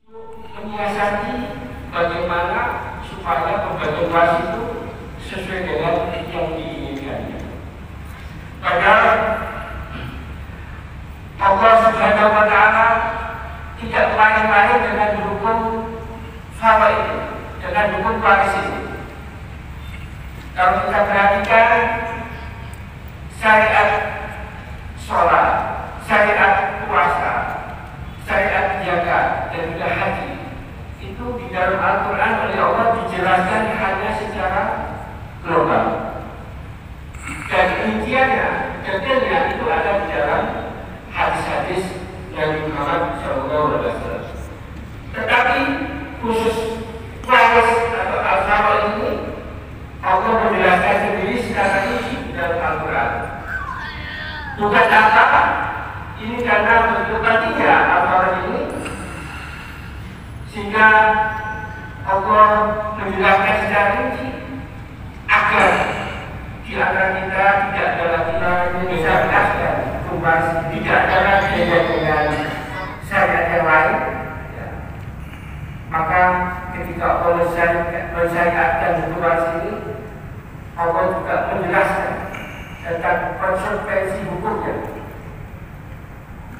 menyiasati bagaimana supaya pembagian waris itu sesuai dengan yang diinginkannya. Padahal Allah Subhanahu wa Ta'ala tidak main-main dengan hukum faraid itu, dengan hukum waris itu. Kalau kita perhatikan syariat sholat, syariat puasa, syariat zakat dan juga haji itu di dalam Al-Quran oleh Allah dijelaskan hanya secara global, dan rinciannya, detailnya itu ada di dalam hadis-hadis Nabi Muhammad SAW. Tetapi khusus waris atau al-faraid ini Allah menjelaskan sendiri secara rinci di dalam Al-Quran. Bukan apa, ini karena bentuk pentingnya al-faraid ini, sehingga Allah menjelaskan secara rinci agar di antara kita tidak ada lagi bisa menjelaskan tugas, tidak ada lagi dengan syariat yang lain. Maka ketika Allah mensyariatkan hukum waris ini, Allah juga menjelaskan tentang konsekuensi hukumnya.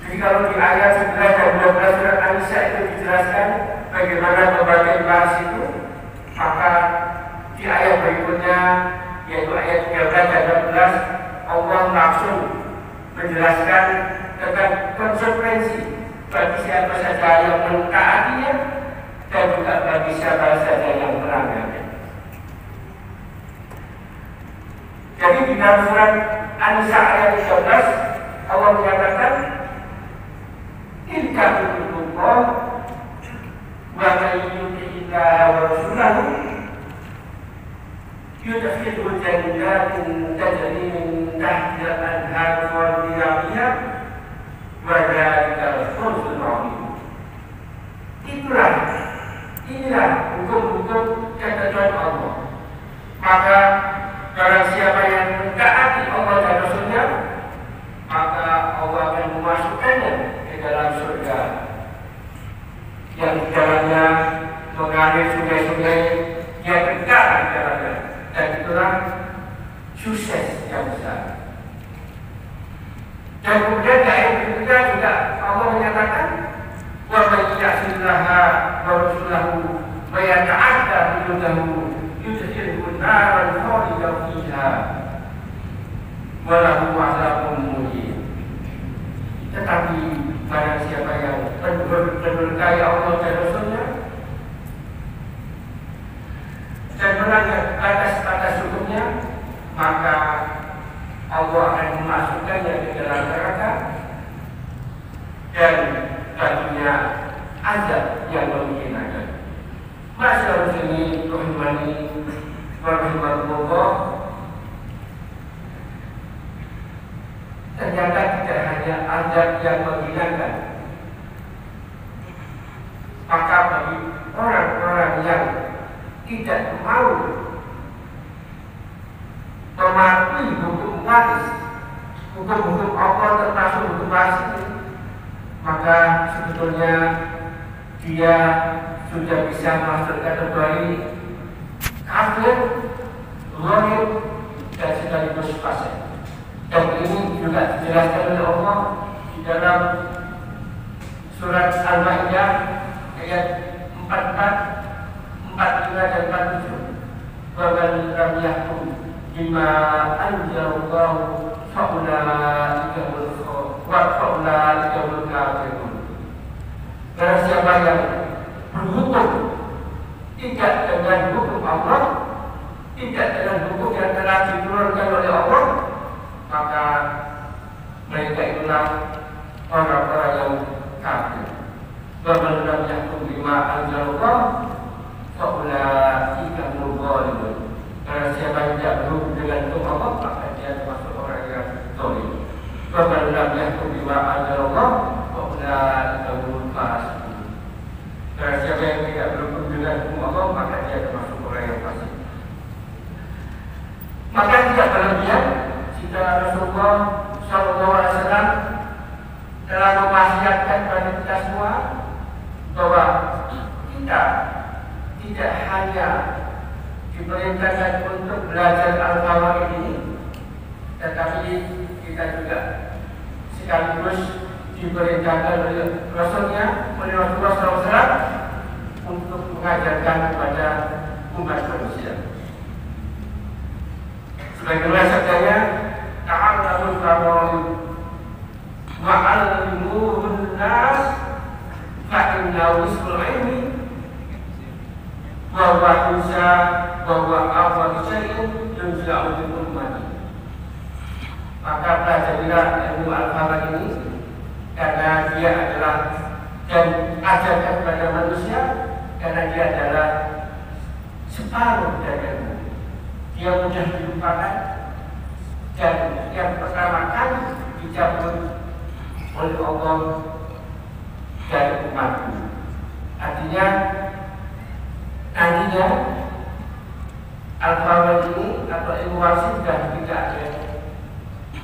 Jadi kalau di ayat 11 dan 12 surat An-Nisa itu dijelaskan bagaimana pembagian waris itu, maka di ayat berikutnya yaitu ayat 13 dan 14 Allah langsung menjelaskan tentang konsekuensi bagi siapa saja yang mentaatinya dan juga bagi siapa saja yang melanggarnya. Jadi di dalam surat An-Nisa ayat 13 Allah menyatakan tilka hududullah wa may yuti'illaha wa rasulahu yudkhilhu jannatin tajri min tahtiha al-anhar khalidina fiha wa dzalikal fawzul 'azim. Inilah hukum-hukum ketentuan Allah. Maka barang siapa yang mentaati Allah dan Rasulnya, maka Allah akan memasukkannya ke dalam surga yang di dalamnya mengalir sungai-sungai yang kekal di dalamnya, dan itulah sukses yang besar. Dan kemudian di ayat berikutnya juga Allah menyatakan wa may ya'sillaha wa rasulahu wa yata'adda hududahu yudkhilhu naran khalidan fiha wa lahu 'adzabun muhin. Tetapi barang siapa yang berdurhaka Allah dan Rasulnya dan melanggar batas-batas hukumnya, maka Allah akan memasukkannya ke dalam neraka dan baginya azab yang menghinakan. Masyaallah ini rahimani wa rahimakumullah. Ternyata tidak hanya azab yang menghinakan, maka bagi orang-orang yang tidak mau mematuhi hukum waris, hukum-hukum Allah termasuk hukum waris ini, maka sebetulnya dia sudah bisa masuk kategori kafir, zalim, dan sekaligus fasik. Dan ini juga dijelaskan oleh Allah di dalam surat Al-Maidah ayat 44, 45 dan 47. Wa man lam yahkum bima anzalallahu faulaika humul kafirun. Barang siapa yang berhukum tidak dengan hukum Allah, tidak dengan hukum yang telah diturunkan oleh Allah, maka mereka itulah orang-orang yang kafir. Wa man lam yahkum bima anzalallahu faulaika humul zalimun. Barang siapa yang tidak berhukum dengan hukum Allah, maka dia termasuk orang yang zalim. Wa man lam yahkum bima anzalallahu faulaika humul fasiqun. Barang siapa yang tidak berhukum dengan hukum Allah, maka dia termasuk orang yang fasik. Maka tidak berlebihan jika Rasulullah SAW telah mewasiatkan kepada kita semua bahwa kita tidak hanya diperintahkan untuk belajar Al-Fawaqih ini, tetapi kita juga sekaligus diperintahkan oleh Rasulnya, oleh Rasulullah SAW untuk mengajarkan kepada umat manusia. Sebagaimana sabdanya, ta'allamul faraid wa'allimuhun nas fa'innahu nisful ilmi wa huwa husa wa huwa awwal syai'in yunza'u bil ummati. Maka pelajarilah ilmu Al-Fawaqih ini, karena dia adalah, dan ajarkan kepada manusia, karena dia adalah separuh dari ilmu. Dia mudah dilupakan, dan yang pertama kali dicabut oleh Allah dari umatku. Artinya nantinya Al-Fawaqih ini atau ilmu waris sudah tidak ada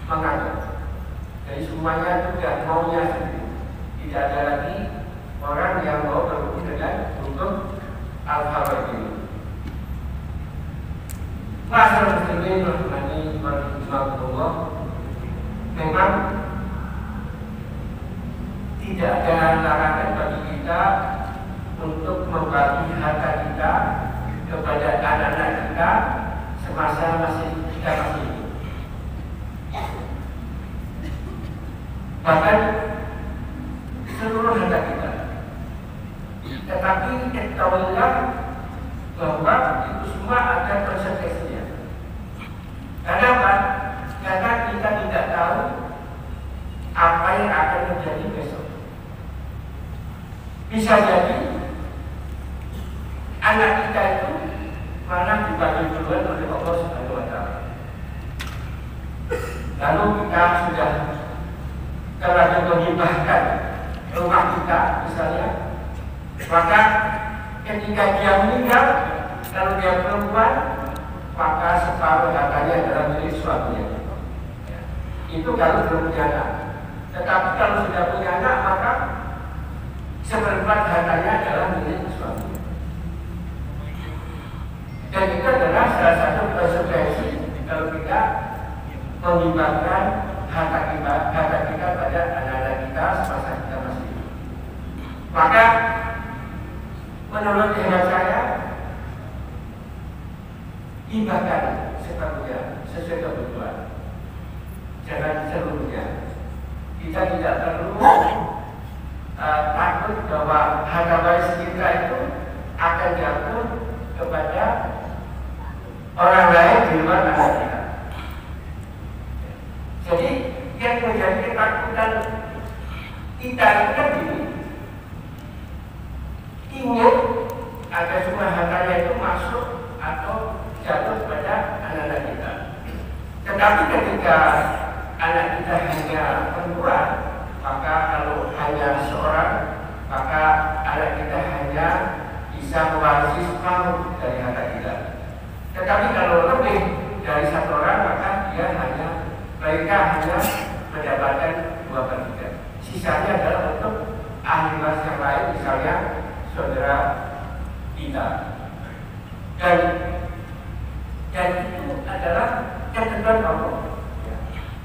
mengajar. Jadi semuanya sudah maunya sendiri. Tidak ada lagi orang yang mau berhubung dengan hukum Al-Fawaqih ini. Masyarakat muslimin rahimani wa rahimakumullah, memang tidak ada larangan bagi kita untuk membagi harta kita kepada anak-anak kita semasa kita masih hidup. Bahkan seluruh harta kita. Tetapi ketahuilah bahwa itu semua ada konsekuensinya. Kenapa? Karena kita tidak tahu apa yang akan terjadi besok. Bisa jadi anak kita itu malah dibagi duluan oleh Allah Subhanahu wa Ta'ala. Lalu kita sudah telah menghibahkan rumah kita misalnya, maka ketika dia meninggal, kalau dia perempuan, maka separuh hartanya adalah milik suaminya. Itu kalau belum punya anak. Tetapi kalau sudah punya anak, maka seperempat hartanya adalah milik suaminya. Dan itu adalah salah satu konsekuensi kalau kita menghibahkan harta kita pada anak-anak kita semasa kita masih hidup. Maka menurut hemat saya, hibahkan sepenuhnya sesuai kebutuhan, jangan seluruhnya. Kita tidak perlu takut bahwa harta waris kita itu akan jatuh kepada orang lain di luar anak kita. Jadi yang menjadi ketakutan kita itu kan ingin agar semua hartanya itu masuk atau jatuh kepada anak-anak kita. Tetapi ketika anak kita hanya perempuan, maka kalau hanya seorang, maka anak kita hanya bisa mewarisi separuh dari harta kita. Tetapi kalau lebih dari satu orang, maka mereka hanya mendapatkan 2/3. Sisanya adalah untuk ahli waris yang lain, misalnya saudara kita. Dan itu adalah ketentuan Allah.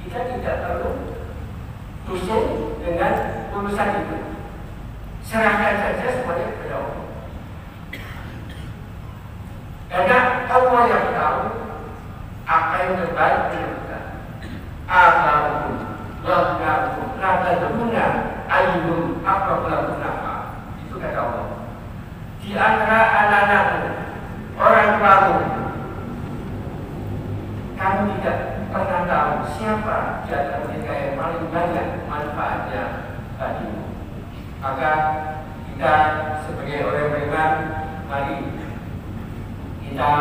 Kita tidak perlu pusing dengan urusan itu. Serahkan saja semuanya kepada Allah. Karena Allah yang tahu apa yang terbaik untuk kita. Abakum wa abnakum la tadruna ayyuhum aqrabu lakum nafa. Itu kata Allah. Di antara anak-anakmu, orang tuamu, kamu tidak pernah tahu siapa di antara mereka yang paling banyak manfaatnya bagimu. Maka kita sebagai orang beriman, mari kita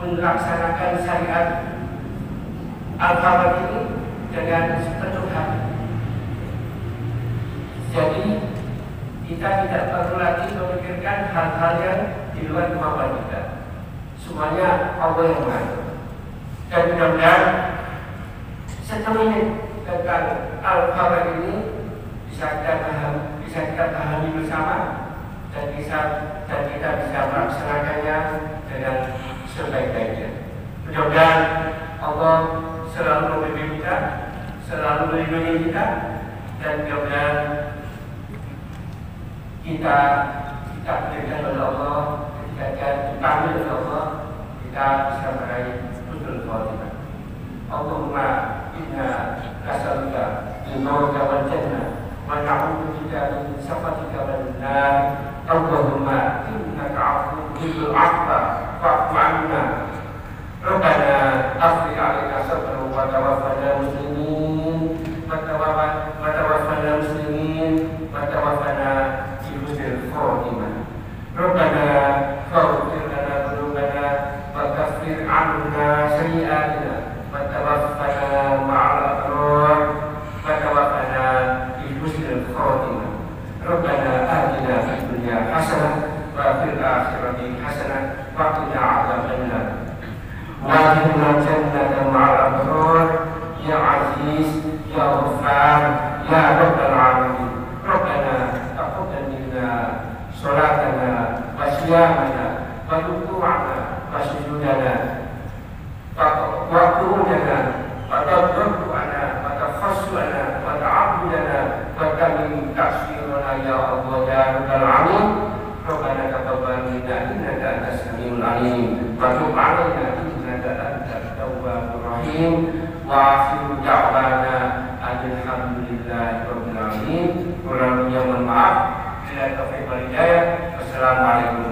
melaksanakan syariat Al-Fawaqih ini dengan sepenuh hati. Jadi kita tidak perlu lagi memikirkan hal-hal yang di luar kemampuan kita. Semuanya Allah yang mengatur. Dan mudah-mudahan setelahnya tentang Al-Fawaqih ini bisa kita pahami bersama, dan kita bisa melaksanakannya dengan sebaik-baiknya. Mudah-mudahan Allah selalu membimbing kita, selalu melindungi kita, dan mudah-mudahan kita berikan oleh Allah, ketika dipanggil oleh Allah, kita bisa meraih husnul khotimah. Allahumma inna nas'aluka ridhaka wal jannah wa na'udzubika min sakhatika wan nar. Allahumma innaka 'afuwwun tuhibbul 'afwa fa'fu 'anna. Rabbana afri 'alaina sabran wa tawaffana muslimin wa tawaffana muslimin wa tawaffana bi husnil khotimah. Rabbana faghfir lana dhunubana wa kaffir 'anna sayyi'atina wa tawaffana ma'al abrar wa tawaffana bi husnil khotimah. Rabbana atina fid dunya hasanah wa fil akhirati hasanah wa qina 'adzabannar. Wajibna jannatan ma'al abrar ya aziz ya ghaffar ya rabbal alamin. Rabbana taqabbal minna salatana wa siyamana wa ruku'ana wa sujudana wa qu'udana wa tadarru'ana wa takhassu'ana wa ta'abbudana wa tamim taksirana ya Allah ya rabbal alamin. Rabbana taqabbal minna innaka antas samiul alim wa tub 'alaina innaka antat tawwabur rahim. Wa akhiru da'wana alhamdulillahi rabbil alamin. Kurang lebihnya mohon maaf. Bila taufiq wal hidayah. Wassalamualaikum